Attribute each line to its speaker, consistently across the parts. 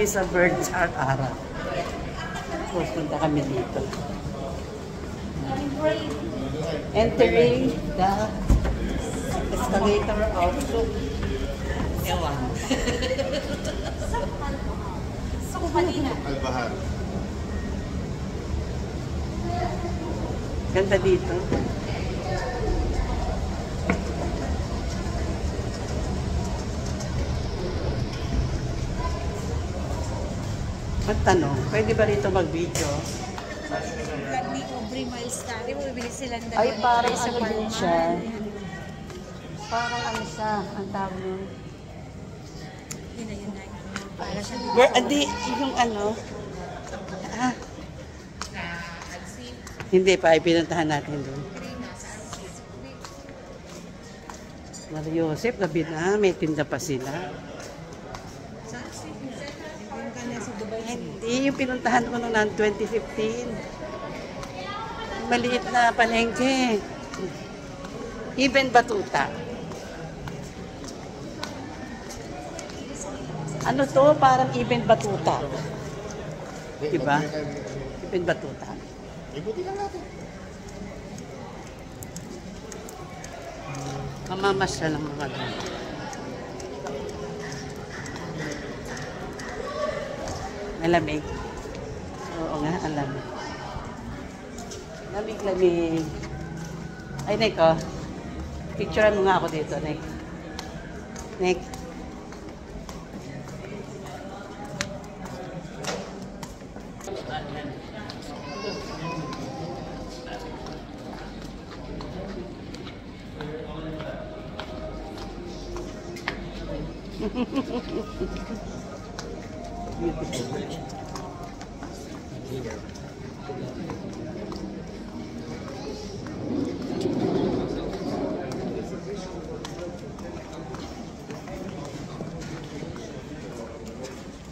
Speaker 1: kami sa Birds Ara. Pupunta kami dito. Entering the escalator of Ewan.
Speaker 2: Sa Kumalina.
Speaker 3: Albahar.
Speaker 1: Ganda dito. Magtanong, pwede ba rito mag-video?
Speaker 2: Ni Aubrey Miles Tari, bumibili silang dalawa.
Speaker 1: Ay, parang
Speaker 2: sa
Speaker 1: ano din siya. Parang ano siya, ang tawag nun.
Speaker 2: Yun na yun na. Para siya
Speaker 1: Adi, yung ano. Ah. Hindi pa, ipinuntahan natin doon. Mario Joseph, gabi na, may tinda pa sila. Hindi, yung pinuntahan ko noong 2015. Maliit na palengke. Even Batuta. Ano to? Parang Even Batuta. Diba? Even Batuta.
Speaker 3: Ibuti lang natin.
Speaker 1: Mamamasya lang mga doon. Malamig. Oo nga, ang lamig. Lamig-lamig. Ay, Nick, oh. Picturean mo nga ako dito, Nick. Nick.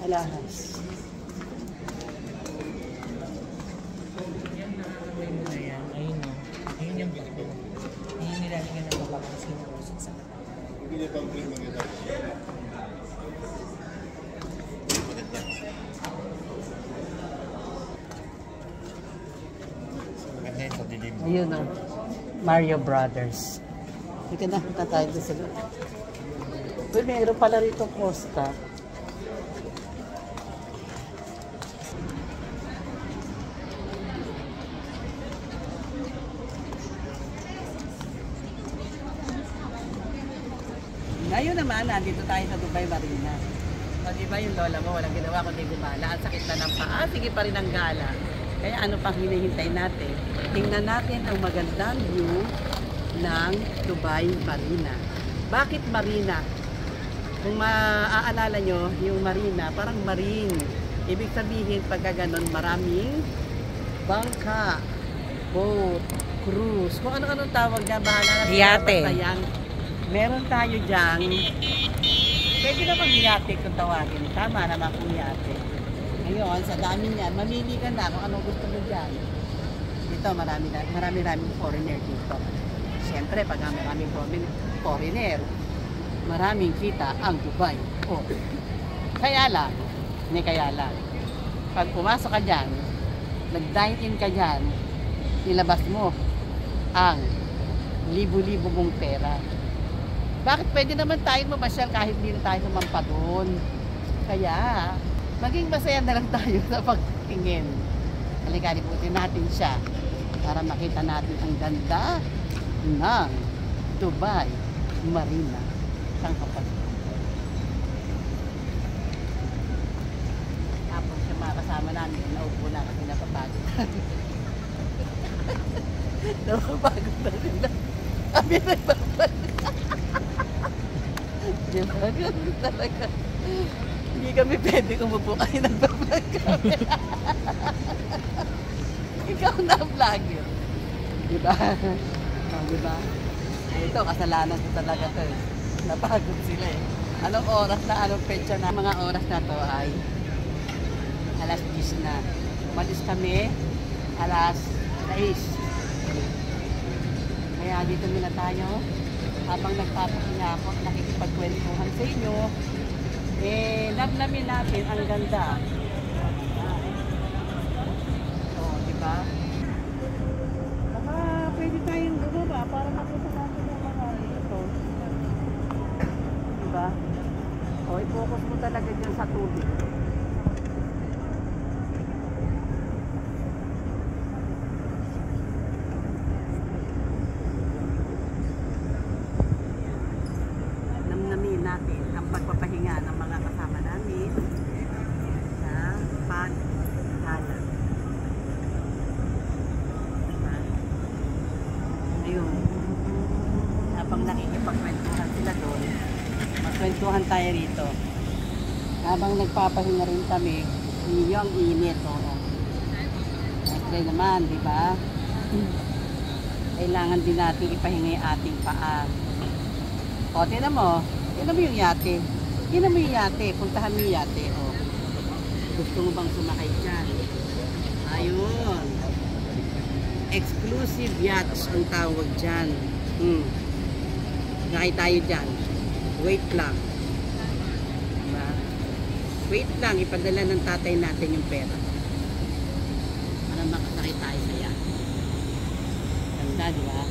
Speaker 1: Alahas.
Speaker 4: Ayun yung black. Ayun nilalagyan ng babang sinuusok sa mata.
Speaker 3: Hindi niya pang bring mga ito. Maganda yun sa dilim.
Speaker 1: Ayun, oh. Mario Brothers. Hindi ka nakita tayo doon sa loob. Uy, meron pala rito Costa. Ngayon naman, nandito tayo sa Dubai Marina. O diba yung lola mo, walang ginawa kundi gumala. Ang sakit na ng paa, sige pa rin ang gala. Kaya ano pang hinihintay natin? Tingnan natin ang magandang view ng Dubai Marina. Bakit Marina? Kung maaalala nyo, yung Marina, parang marine. Ibig sabihin, pagka ganon, maraming bangka, boat, cruise, kung ano-anong tawag dyan, bahala na.
Speaker 2: Yate.
Speaker 1: Meron tayo dyan. Pwede naman yate kung tawagin. Tama naman kung yate. Ngayon, sa dami niyan, mamili ka na kung anong gusto mo dyan. Dito, marami foreigner dito. Siyempre, pag maraming foreigner, maraming kita ang Dubai. Oh. Kaya lang, pag pumasok ka dyan, nag-dine in ka dyan, nilabas mo ang libo-libo mong pera. Bakit pwede naman tayong mamasyal kahit hindi na tayo sumampa doon? Kaya, maging masaya na lang tayo sa pagtingin. Halika, liputin natin siya para makita natin ang ganda ng Dubai Marina. Saan kapag? Tapos yung mga kasama namin, naupo na kasi napapagod. Napapagod na sila. Kami nagpapagod. Ganun talaga. Hindi kami pwede umupo kayo nagbablog kami. Ikaw na vlogger. Diba? Oh, diba? Ito, kasalanan ko talaga to eh. Napagod sila eh. Anong oras na, anong petsa na? Mga oras na to ay alas 10 na. Umalis kami alas 6. Kaya dito muna tayo. Habang nagpapahinga ako, nakikipagkwentuhan sa inyo. Namnamin natin, ang ganda. Oh, di ba? Baka pwede tayong bumaba para makita natin yung mga ito. Di ba? O, i-focus mo talaga dyan sa tubig. Namnamin natin ang pagpapahinga ng mga kasama namin sa paghala. Diba? Ayun. Habang nakikipagkwentuhan sila doon, magkwentuhan tayo rito. Habang nagpapahinga rin kami, yung init. Oo. Siyempre naman, di ba? Kailangan din natin ipahinga yung ating paa. O, tinan mo yung yate. Tinan mo yung yate. Puntahan mo yung yate. O. Gusto mo bang sumakay dyan? Ayun. Exclusive yachts ang tawag dyan. Nakay tayo dyan. Wait lang. Diba? Wait lang. Ipadala ng tatay natin yung pera. Para makasakay tayo sa yacht. Ganda, diba?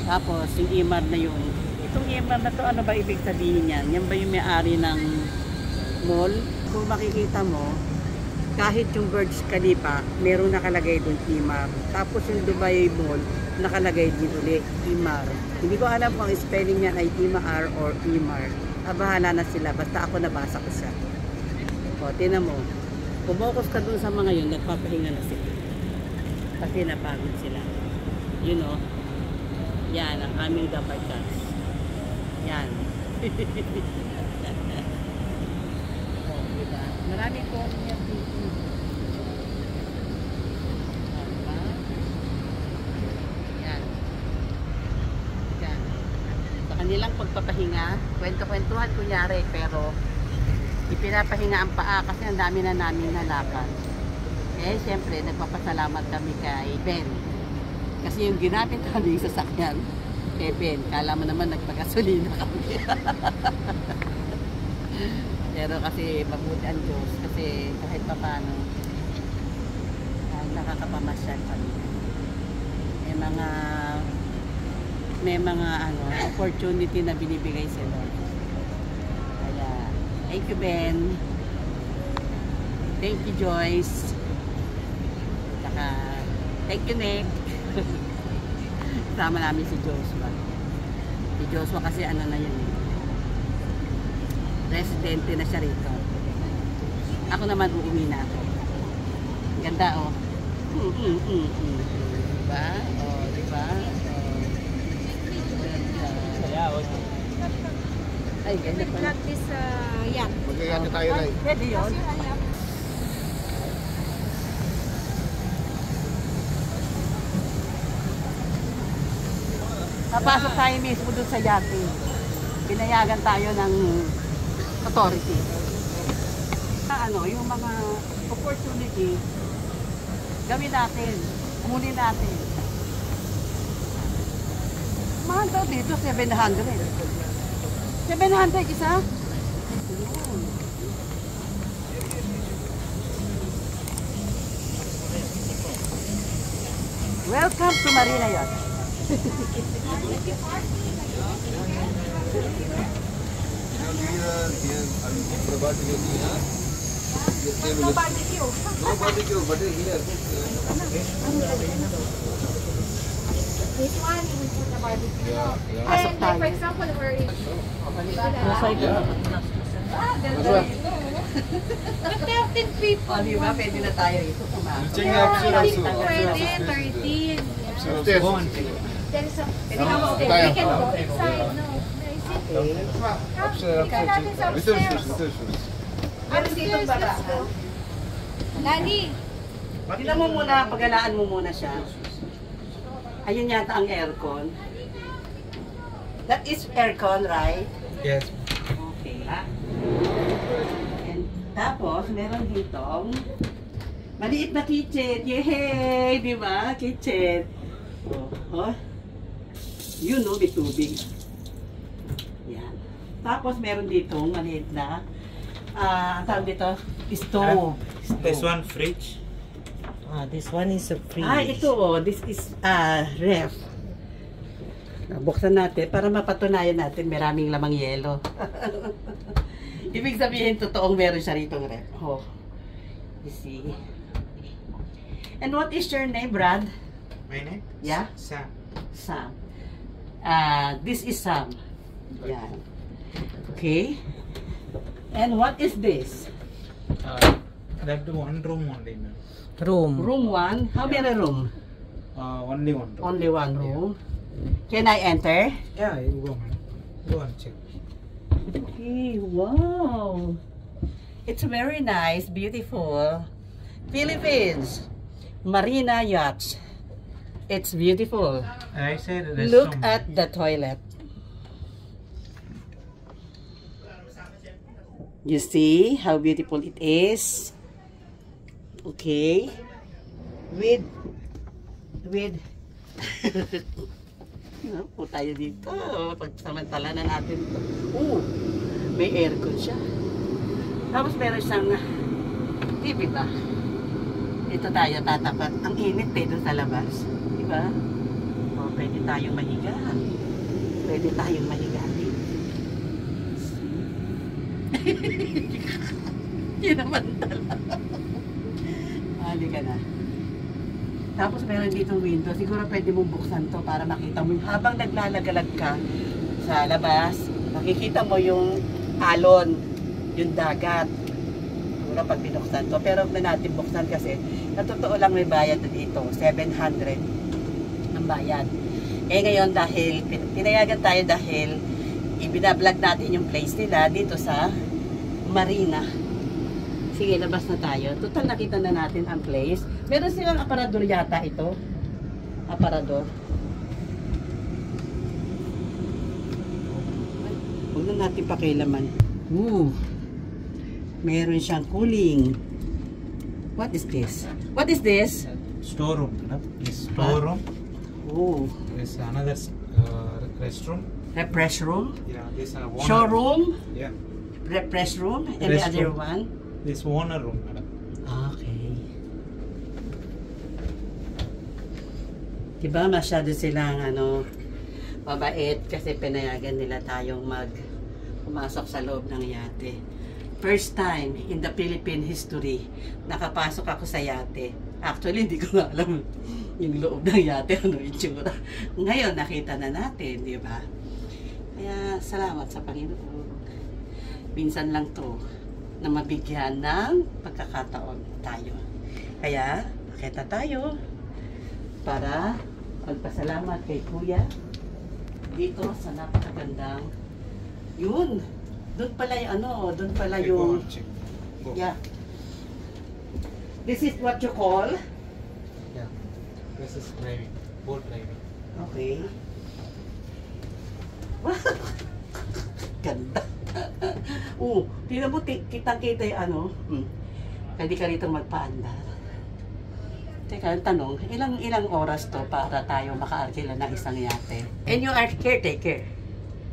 Speaker 1: Tapos, yung Imar na yun. Itong Imar na to, ano ba ibig sabihin yan? Yan ba yung may-ari ng mall? Kung makikita mo, kahit yung Burj Khalifa, meron nakalagay doon Imar. Tapos yung Dubai Mall, nakalagay din ulit Imar. Hindi ko alam kung ang spelling niyan ay Imar or Imar. Bahala na sila, basta ako nabasa ko siya. O, tinan mo. Pumokus ka doon sa mga yun, nagpapahinga na sila. Kasi napagod sila. You know, yan ang aming dapat cats. Yan. Oh, diba? Maraming po niya dito. Diba? Yan. Yan. Sa kanilang pagpapahinga, kwento-kwentuhan kunyari, pero ipinapahinga ang paa kasi ang dami na namin nalakan. Eh, siyempre, nagpapasalamat kami kay Ben. Kasi yung ginamit namin sa sasakyan, kay Ben, kala mo naman nagpagasolina kami. Pero kasi mabuti ang Diyos, kasi kahit pa paano, nakakapamasyal kami. May mga opportunity na binibigay sila. Kaya, thank you Ben. Thank you Joyce. Saka, thank you Nick. Kasama namin si Joshua. Si Joshua kasi ano na yun eh. Residente na siya rito. Ako naman uuwi na ako. Ganda oh. Diba? Oh, diba? Oh. Ganda. Ay, ganda pala.
Speaker 2: Practice sa yacht.
Speaker 3: Magkayate tayo na eh.
Speaker 1: Pwede yun. Napasok tayo mismo dun sa yate. Pinayagan tayo ng authority. Yung mga opportunity, gawin natin. Kunin natin. Mahal daw dito, 700. 700 isa? Welcome to Marina Yacht.
Speaker 2: No barbecue.
Speaker 3: No barbecue, but here.
Speaker 2: This one, we put the barbecue.
Speaker 1: Pasok
Speaker 2: And like,
Speaker 1: tayo.
Speaker 2: for example, we're in...
Speaker 1: Masay ka.
Speaker 2: Ganda rin. But 13 people.
Speaker 1: O, diba? Pwede na tayo ito. Pumasok.
Speaker 2: Pwede, 13.
Speaker 3: Upstairs.
Speaker 2: There is a...
Speaker 1: Pwede ka mo.
Speaker 2: We can go inside, no.
Speaker 3: Upstairs.
Speaker 2: Ikaw natin sa upstairs.
Speaker 1: Upstairs,
Speaker 2: Let's go. Lani,
Speaker 1: Tignan mo muna, pagalaan mo muna siya. Ayun yata ang aircon. That is aircon, right?
Speaker 4: Yes.
Speaker 1: Okay. And tapos, meron ditong maliit na kitchen. Yay! Di ba? Kitchen. Oh. Yun, no? May tubig. Yan. Tapos meron dito maliit na ang tawag dito, stove.
Speaker 5: This one fridge.
Speaker 4: This one is a fridge.
Speaker 1: Ito, this is ref. Buksan natin para mapatunayan natin maraming lamang yelo. Ibig sabihin, totoong meron siya rito ref. Oh. You see. And what is your name, Brad?
Speaker 5: My name?
Speaker 1: Yeah?
Speaker 5: Sam.
Speaker 1: Sam. This is Sam. Yan. Okay. And what is this?
Speaker 5: That one room only, ma'am.
Speaker 4: Room.
Speaker 1: Room 1. How many room?
Speaker 5: Only one room.
Speaker 1: Only one room. Can I enter?
Speaker 5: Yeah, you go, ma'am. Go and check.
Speaker 1: Okay, wow. It's very nice, beautiful. Philippines. Marina Yachts. It's beautiful.
Speaker 5: I said
Speaker 1: Look at the toilet. You see how beautiful it is? Okay. With po tayo dito. Pagsamantala na natin ito. May aircon siya. Tapos meron siyang TV ba? Ito tayo tatapat. Ang init doon sa labas. Diba? Pwede tayong mahiga. Pwede tayong mahiga dito. Yun naman talaga. Halika na. Tapos meron dito window. Siguro pwede mong buksan to para makita mo. Habang naglalagalag ka sa labas, makikita mo yung alon, yung dagat. Siguro pag binuksan to. Pero huwag na natin buksan kasi na totoo lang may bayad dito. 700 ang bayad. Ngayon dahil pinayagan tayo dahil ibinablog natin yung place nila dito sa Marina. Sige, labas na tayo. Total nakita na natin ang place. Meron silang aparador yata ito. Aparador. Huwag na natin pakilaman. Meron siyang cooling. What is this? What is this?
Speaker 5: Storeroom, madam. This storeroom. This another restroom.
Speaker 1: Refresh room.
Speaker 5: Yeah, this
Speaker 1: Showroom.
Speaker 5: Yeah.
Speaker 1: Refresh room. And the other one.
Speaker 5: This owner room, madam.
Speaker 1: Okay. Diba masyado silang mabait kasi pinayagan nila tayong pumasok sa loob ng yate. First time in the Philippine history, nakapasok ako sa yate. Actually, hindi ko nga alam yung loob ng yate, ano itsura. Ngayon, nakita na natin, di ba? Kaya, salamat sa Panginoon. Minsan lang to na mabigyan ng pagkakataon tayo. Kaya, nakita tayo para magpasalamat kay Kuya dito sa napakagandang yun. Doon pala yung doon pala
Speaker 5: Okay,
Speaker 1: yung
Speaker 5: go and check. Go.
Speaker 1: yeah. This is what you call?
Speaker 5: Yeah. This is driving. Boat driving.
Speaker 1: Okay. Ganda. Tingnan mo, kitang-kita yung pwede ka rito magpaandar. Teka, tanong, ilang oras to para tayo makaarkila ng isang yate? And you are caretaker?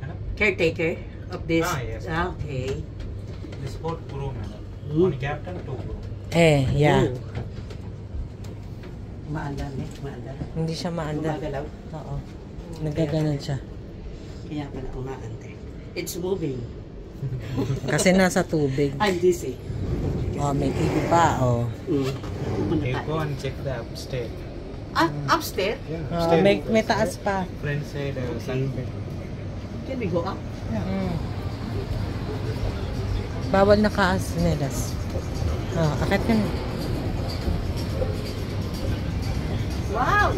Speaker 5: Madam?
Speaker 1: Caretaker of this?
Speaker 5: Yes.
Speaker 1: Okay.
Speaker 5: This boat crew, madam. One captain, 2 crew.
Speaker 4: Yeah.
Speaker 1: Maandar, maandar.
Speaker 4: Hindi siya maandar.
Speaker 1: Gumagalaw.
Speaker 4: Oo. Nagaganon siya.
Speaker 1: Kaya pala umaandar. It's moving.
Speaker 4: Kasi nasa tubig.
Speaker 1: I'm dizzy.
Speaker 4: May TV pa,
Speaker 1: Pupunta
Speaker 5: You
Speaker 1: tayo.
Speaker 5: go and check the upstairs.
Speaker 1: Upstairs?
Speaker 5: Yeah.
Speaker 4: May taas pa.
Speaker 5: Front side, sunbed.
Speaker 1: Can we go up?
Speaker 4: Bawal naka-sinelas. Akit ka na.
Speaker 1: Wow!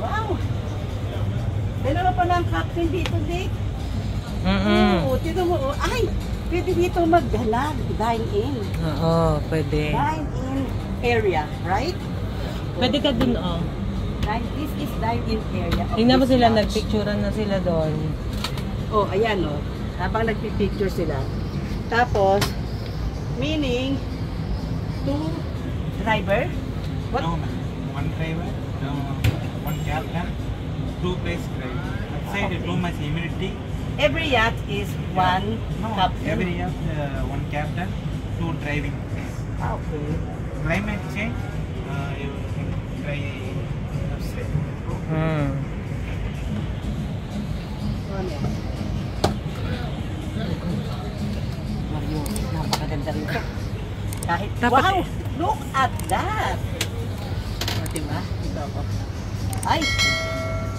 Speaker 1: Wow! Dalawa pa lang captain dito, Dick. Tito mo, ay! Pwede dito magdalag, dine-in.
Speaker 4: Oo, pwede.
Speaker 1: Dine-in area, right?
Speaker 4: Pwede ka dun,
Speaker 1: This is dine-in area. of
Speaker 4: Tingnan mo
Speaker 1: this
Speaker 4: sila,
Speaker 1: lodge.
Speaker 4: nagpicturean na sila doon.
Speaker 1: Ayan, habang nagpipicture sila. Tapos, meaning, 2 driver. What?
Speaker 5: No, ma'am. One driver, no, one captain, 2 place driver. inside too much humidity.
Speaker 1: Every yacht is one
Speaker 5: No,
Speaker 1: captain.
Speaker 5: every year one captain, two driving.
Speaker 1: Okay.
Speaker 5: Climate change, you can try outside.
Speaker 1: Mario, napakaganda rin ito. Kahit,
Speaker 4: Dapat
Speaker 1: wow! Look at that! O, diba? Ito ako. Ay!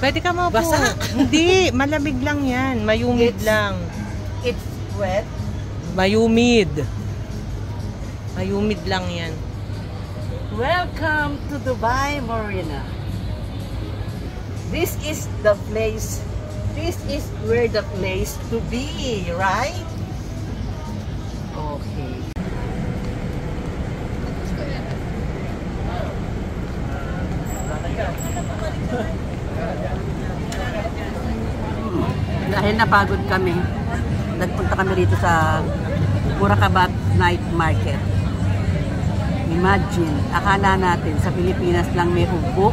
Speaker 4: Pwede ka mo po.
Speaker 1: Basa.
Speaker 4: Hindi, malamig lang yan. Mayumid
Speaker 1: It's-
Speaker 4: lang.
Speaker 1: It's wet.
Speaker 4: Mayumid. Mayumid lang yan.
Speaker 1: Welcome to Dubai Marina. This is the place. This is where the place to be, right? Okay. Dahil napagod kami, nagpunta kami rito sa Murakabat Night Market. Imagine, akala natin sa Pilipinas lang may ugbo,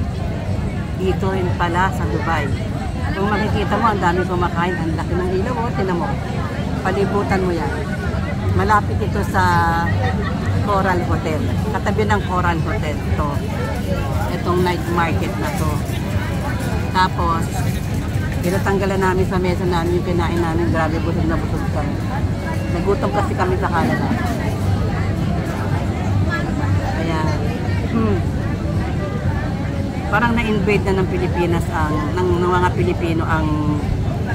Speaker 1: dito rin pala sa Dubai. Kung makikita mo, ang dami kumakain, ang laki ng ilaw, oh, tinan mo. Palibutan mo yan. Malapit ito sa Coral Hotel. Katabi ng Coral Hotel to. Itong night market na to. Tapos, pinatanggalan namin sa mesa namin yung kinain namin. Grabe, busog na busog kami. Nagutom kasi kami sa Canada. Kaya, parang na-invade na ng Pilipinas ng mga Pilipino ang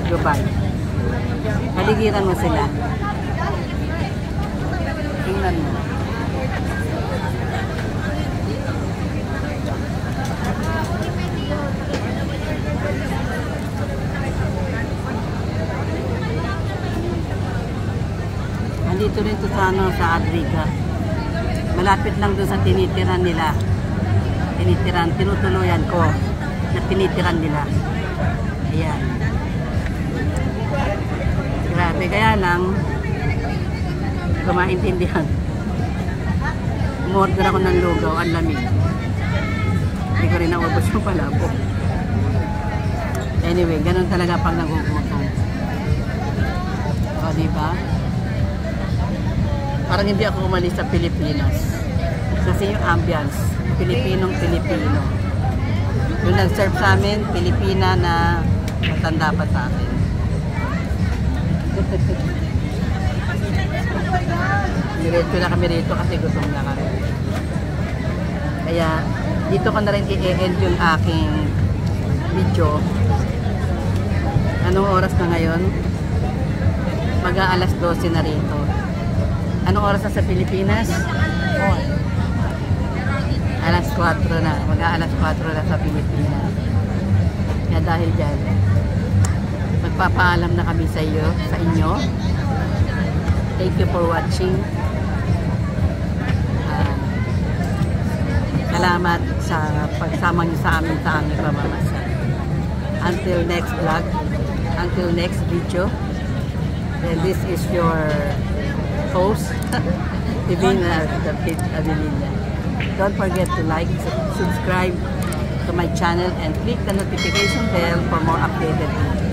Speaker 1: Dubai. Paligiran mo sila. Tingnan mo. Andito rin to sa, sa Adriga. Malapit lang doon sa tinitiran nila. Tinutuluyan ko na tinitiran nila. Ayan. Grabe, kaya lang kumaintindihan. Umorder ako ng lugaw, ang lamig. Hindi ko rin naubos yung palabo. Anyway, ganun talaga pag nagugutom. O, diba? Parang hindi ako umalis sa Pilipinas. Kasi yung ambience, Pilipinong-Pilipino. Yung nag-serve sa amin, Pilipina na matanda pa sa akin. Diretso na kami rito kasi gutom na kami. Kaya, dito ko na rin i-end yung aking video. Anong oras na ngayon? Mag-aalas 12 na rito. Anong oras na sa Pilipinas? Alas 4 na. Mag-aalas 4 na sa Pilipinas. Kaya dahil dyan, magpapaalam na kami sa inyo. Thank you for watching. Salamat sa pagsama niyo sa aming pamamasal. Until next vlog, until next video, then this is your host, Divina David Avelina. Don't forget to like, subscribe to my channel, and click the notification bell for more updated videos.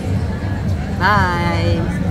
Speaker 1: Bye!